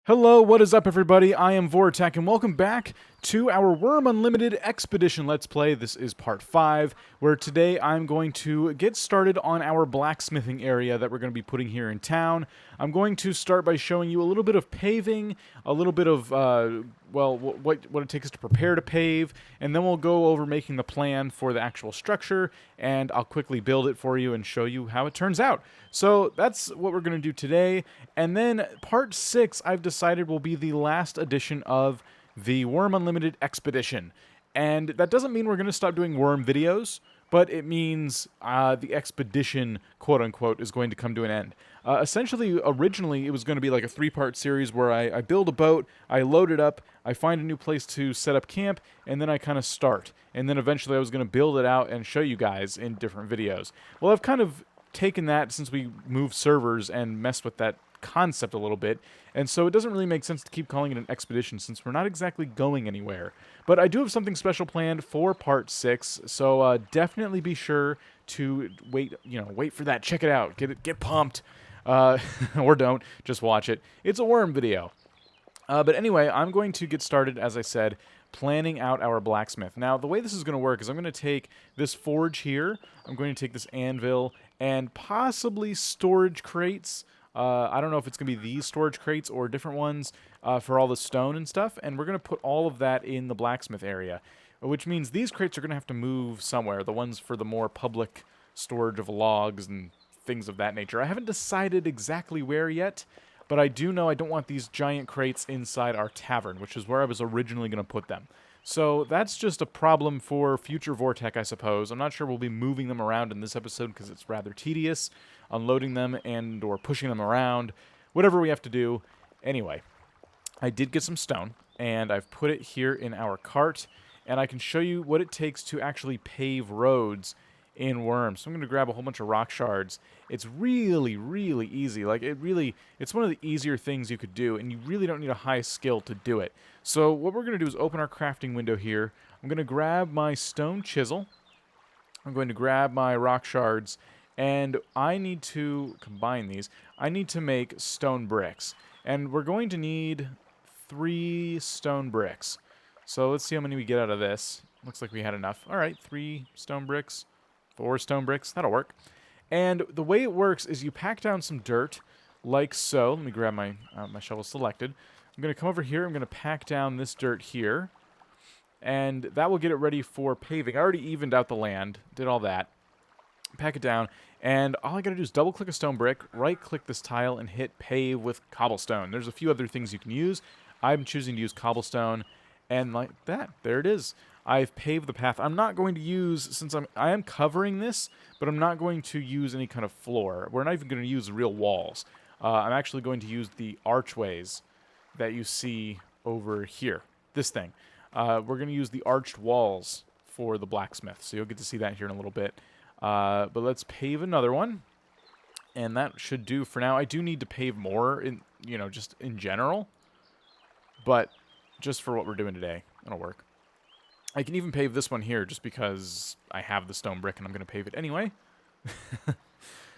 Hello, what is up everybody? I am Vortac and welcome back to our Wurm Unlimited Expedition Let's Play. This is part 5, where today I'm going to get started on our blacksmithing area that we're going to be putting here in town. I'm going to start by showing you a little bit of paving, a little bit of, what it takes to prepare to pave, and then we'll go over making the plan for the actual structure, and I'll quickly build it for you and show you how it turns out. So that's what we're going to do today, and then part 6 I've decided will be the last edition of the Wurm Unlimited Expedition. And that doesn't mean we're going to stop doing worm videos, but it means the expedition, quote-unquote, is going to come to an end. Essentially, originally, it was going to be like a 3-part series where I build a boat, I load it up, I find a new place to set up camp, and then I kind of start. And then eventually I was going to build it out and show you guys in different videos. Well, I've kind of taken that since we moved servers and messed with that concept a little bit, and so it doesn't really make sense to keep calling it an expedition since we're not exactly going anywhere. But I do have something special planned for part 6, so definitely be sure to wait for that. Check it out. Get pumped. Or don't. Just watch it. It's a worm video. But anyway, I'm going to get started, as I said, planning out our blacksmith. Now, the way this is going to work is I'm going to take this forge here, I'm going to take this anvil, and possibly storage crates. I don't know if it's going to be these storage crates or different ones for all the stone and stuff, and we're going to put all of that in the blacksmith area, which means these crates are going to have to move somewhere, the ones for the more public storage of logs and things of that nature. I haven't decided exactly where yet, but I do know I don't want these giant crates inside our tavern, which is where I was originally going to put them. So that's just a problem for future Vortac, I suppose. I'm not sure we'll be moving them around in this episode because it's rather tedious, unloading them and or pushing them around, whatever we have to do. Anyway, I did get some stone, and I've put it here in our cart, and I can show you what it takes to actually pave roads in Wurm. So I'm going to grab a whole bunch of rock shards. It's really, really easy. It's one of the easier things you could do, and you really don't need a high skill to do it. So what we're going to do is open our crafting window here. I'm going to grab my stone chisel. I'm going to grab my rock shards, and I need to combine these. I need to make stone bricks, and we're going to need 3 stone bricks. So let's see how many we get out of this. Looks like we had enough. All right, 3 stone bricks. 4 stone bricks, that'll work. And the way it works is you pack down some dirt, like so. Let me grab my shovel selected. I'm going to come over here, I'm going to pack down this dirt here, and that will get it ready for paving. I already evened out the land, did all that. Pack it down, and all I got to do is double-click a stone brick, right-click this tile, and hit pave with cobblestone. There's a few other things you can use. I'm choosing to use cobblestone, and like that, there it is. I've paved the path. I'm not going to use, since I am covering this, but I'm not going to use any kind of floor. We're not even going to use real walls. I'm actually going to use the archways that you see over here. This thing. We're going to use the arched walls for the blacksmith, so you'll get to see that here in a little bit. But let's pave another one, and that should do for now. I do need to pave more, just in general, but just for what we're doing today, it'll work. I can even pave this one here just because I have the stone brick and I'm going to pave it anyway.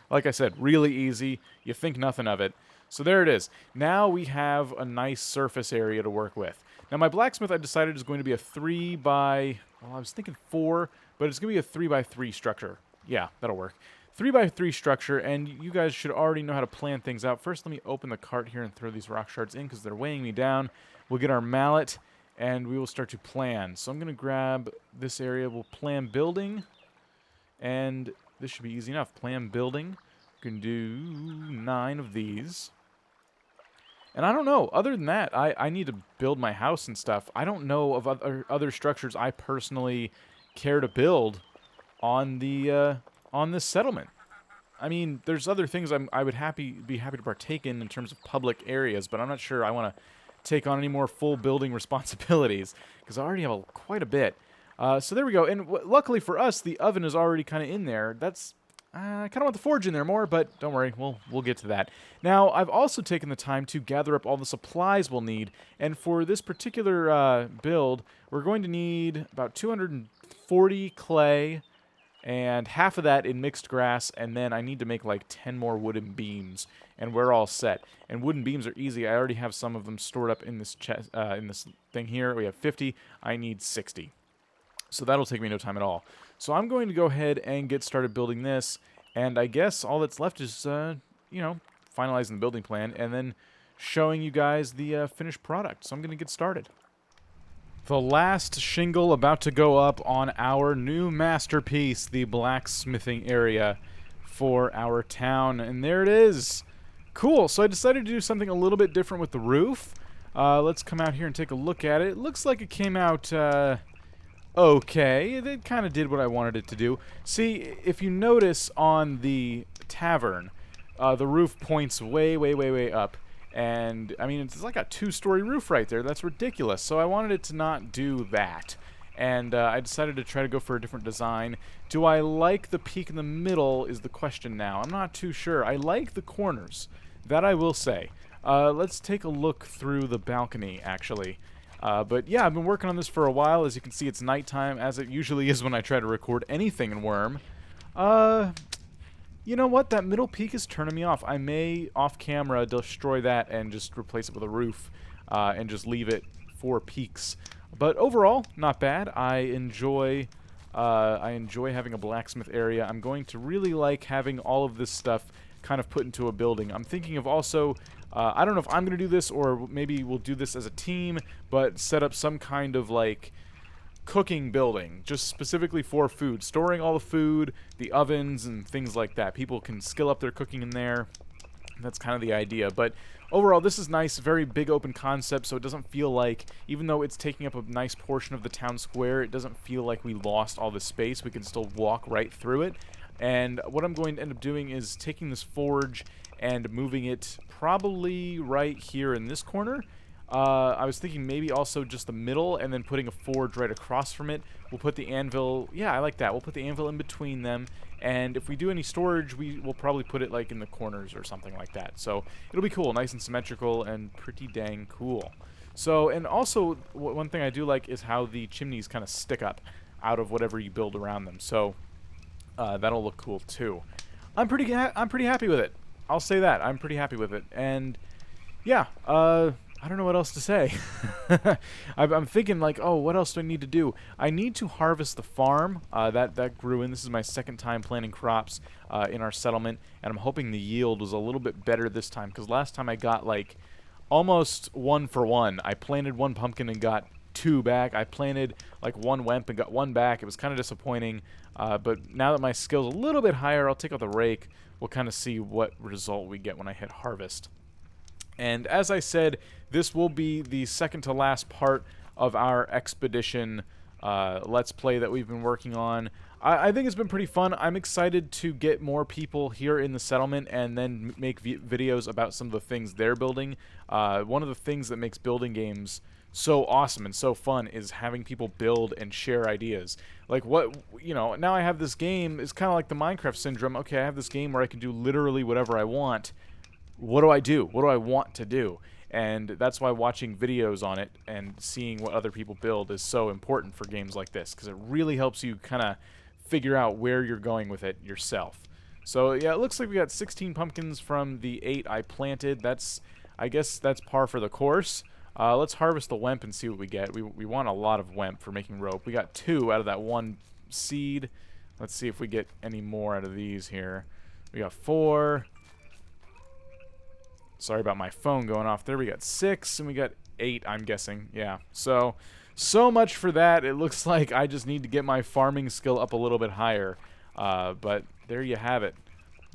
Like I said, really easy. You think nothing of it. So there it is. Now we have a nice surface area to work with. Now my blacksmith I decided is going to be a 3 by, well, I was thinking 4, but it's going to be a 3 by 3 structure. Yeah, that'll work. 3 by 3 structure, and you guys should already know how to plan things out. First, let me open the cart here and throw these rock shards in because they're weighing me down. We'll get our mallet, and we will start to plan. So I'm going to grab this area. We'll plan building, and this should be easy enough. Plan building. We can do 9 of these. And I don't know. Other than that, I need to build my house and stuff. I don't know of other structures I personally care to build on this settlement. I mean, there's other things I would be happy to partake in terms of public areas, but I'm not sure I want to take on any more full building responsibilities because I already have quite a bit. So there we go. And luckily for us, the oven is already kind of in there. That's I kind of want the forge in there more, but don't worry, we'll get to that. Now, I've also taken the time to gather up all the supplies we'll need, and for this particular build, we're going to need about 240 clay, and half of that in mixed grass, and then I need to make like 10 more wooden beams, and we're all set. And wooden beams are easy. I already have some of them stored up in this chest, in this thing here. We have 50. I need 60. So that'll take me no time at all. So I'm going to go ahead and get started building this, and I guess all that's left is, you know, finalizing the building plan, and then showing you guys the finished product. So I'm going to get started. The last shingle about to go up on our new masterpiece, the blacksmithing area for our town. And there it is. Cool. So I decided to do something a little bit different with the roof. Let's come out here and take a look at it. It looks like it came out okay. It kind of did what I wanted it to do. See, if you notice on the tavern, the roof points way, way, way, way up. And, I mean, it's like a 2-story roof right there. That's ridiculous. So I wanted it to not do that. And I decided to try to go for a different design. Do I like the peak in the middle is the question now. I'm not too sure. I like the corners. That I will say. Let's take a look through the balcony, actually. But yeah, I've been working on this for a while. As you can see, it's nighttime, as it usually is when I try to record anything in Wurm. You know what? That middle peak is turning me off. I may, off camera, destroy that and just replace it with a roof and just leave it 4 peaks. But overall, not bad. I enjoy having a blacksmith area. I'm going to really like having all of this stuff kind of put into a building. I'm thinking of also, I don't know if I'm going to do this or maybe we'll do this as a team, but set up some kind of like cooking building, just specifically for food, storing all the food, the ovens, and things like that. People can skill up their cooking in there. That's kind of the idea. But overall, this is nice, very big open concept, so it doesn't feel like, even though it's taking up a nice portion of the town square, it doesn't feel like we lost all the space. We can still walk right through it. And what I'm going to end up doing is taking this forge and moving it probably right here in this corner. I was thinking maybe also just the middle and then putting a forge right across from it. We'll put the anvil, yeah, I like that. We'll put the anvil in between them, and if we do any storage, we'll probably put it like in the corners or something like that. So it'll be cool, nice and symmetrical and pretty dang cool. So, and also one thing I do like is how the chimneys kind of stick up out of whatever you build around them. So that'll look cool too. I'm pretty happy with it. I'll say that. I'm pretty happy with it. And yeah, I don't know what else to say. I'm thinking like, oh, what else do I need to do? I need to harvest the farm. That grew in. This is my second time planting crops in our settlement, and I'm hoping the yield was a little bit better this time, because last time I got like almost 1 for 1. I planted 1 pumpkin and got 2 back. I planted like 1 wemp and got 1 back. It was kind of disappointing, but now that my skill's a little bit higher, I'll take out the rake. We'll kind of see what result we get when I hit harvest. And as I said, this will be the second to last part of our Exepdition Let's Play that we've been working on. I think it's been pretty fun. I'm excited to get more people here in the settlement and then make videos about some of the things they're building. One of the things that makes building games so awesome and so fun is having people build and share ideas. Like what, you know, now I have this game, it's kind of like the Minecraft syndrome. Okay, I have this game where I can do literally whatever I want. What do I do? What do I want to do? And that's why watching videos on it and seeing what other people build is so important for games like this, because it really helps you kind of figure out where you're going with it yourself. So yeah, it looks like we got 16 pumpkins from the 8 I planted. I guess that's par for the course. Let's harvest the wemp and see what we get. We want a lot of wemp for making rope. We got 2 out of that 1 seed. Let's see if we get any more out of these here. We got 4. Sorry about my phone going off there. We got 6 and we got 8, I'm guessing. Yeah. So much for that. It looks like I just need to get my farming skill up a little bit higher. But there you have it.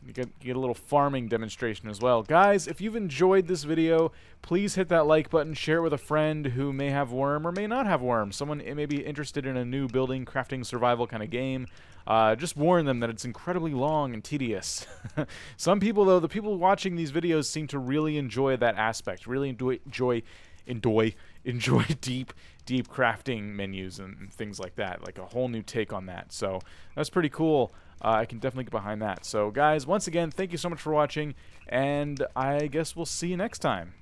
You get a little farming demonstration as well. Guys, if you've enjoyed this video, please hit that like button, share it with a friend who may have Wurm or may not have Wurm. Someone may be interested in a new building, crafting, survival kind of game. Just warn them that it's incredibly long and tedious. Some people, though, the people watching these videos seem to really enjoy that aspect, really enjoy deep crafting menus and things like that, like a whole new take on that. So that's pretty cool. I can definitely get behind that. So guys, once again, thank you so much for watching, and I guess we'll see you next time.